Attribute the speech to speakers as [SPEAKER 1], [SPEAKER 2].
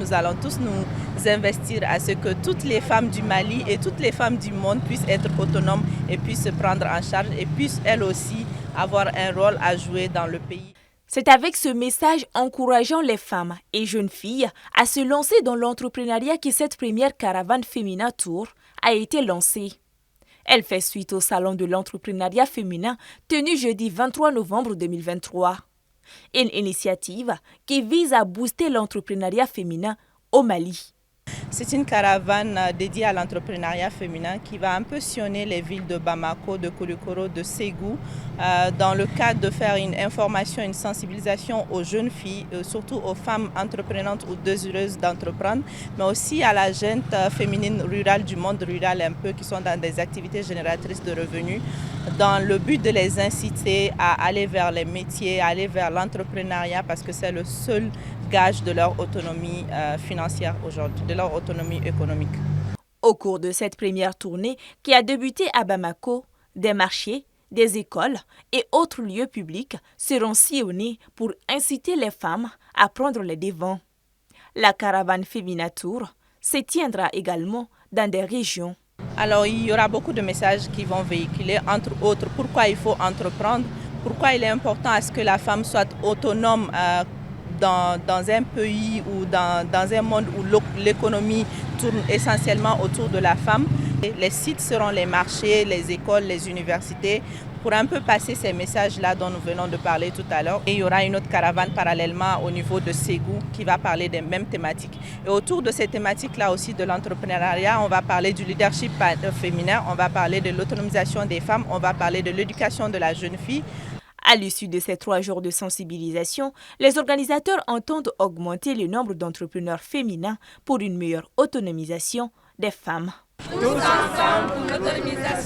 [SPEAKER 1] nous allons tous nous investir à ce que toutes les femmes du Mali et toutes les femmes du monde puissent être autonomes et puissent se prendre en charge et puissent elles aussi avoir un rôle à jouer dans le pays.
[SPEAKER 2] C'est avec ce message encourageant les femmes et jeunes filles à se lancer dans l'entrepreneuriat que cette première caravane Femina Tour a été lancée. Elle fait suite au salon de l'entrepreneuriat féminin tenu jeudi 23 novembre 2023. Une initiative qui vise à booster l'entrepreneuriat féminin au Mali.
[SPEAKER 1] C'est une caravane dédiée à l'entrepreneuriat féminin qui va un peu sillonner les villes de Bamako, de Koulikoro, de Ségou, dans le cadre de faire une information, une sensibilisation aux jeunes filles, surtout aux femmes entreprenantes ou désireuses d'entreprendre, mais aussi à la gente féminine rurale du monde rural un peu qui sont dans des activités génératrices de revenus, dans le but de les inciter à aller vers les métiers, à aller vers l'entrepreneuriat parce que c'est le seul gage de leur autonomie financière aujourd'hui, de leur autonomie économique.
[SPEAKER 2] Au cours de cette première tournée qui a débuté à Bamako, des marchés, des écoles et autres lieux publics seront sillonnés pour inciter les femmes à prendre les devants. La caravane Femina Tour se tiendra également dans des régions.
[SPEAKER 1] Alors il y aura beaucoup de messages qui vont véhiculer, entre autres, pourquoi il faut entreprendre, pourquoi il est important à ce que la femme soit autonome dans un pays ou dans un monde où l'économie tourne essentiellement autour de la femme. Les sites seront les marchés, les écoles, les universités, pour un peu passer ces messages-là dont nous venons de parler tout à l'heure. Et il y aura une autre caravane parallèlement au niveau de Ségou qui va parler des mêmes thématiques. Et autour de ces thématiques-là aussi de l'entrepreneuriat, on va parler du leadership féminin, on va parler de l'autonomisation des femmes, on va parler de l'éducation de la jeune fille.
[SPEAKER 2] À l'issue de ces 3 jours de sensibilisation, les organisateurs entendent augmenter le nombre d'entrepreneurs féminins pour une meilleure autonomisation des femmes.
[SPEAKER 3] Tous ensemble pour l'autonomisation.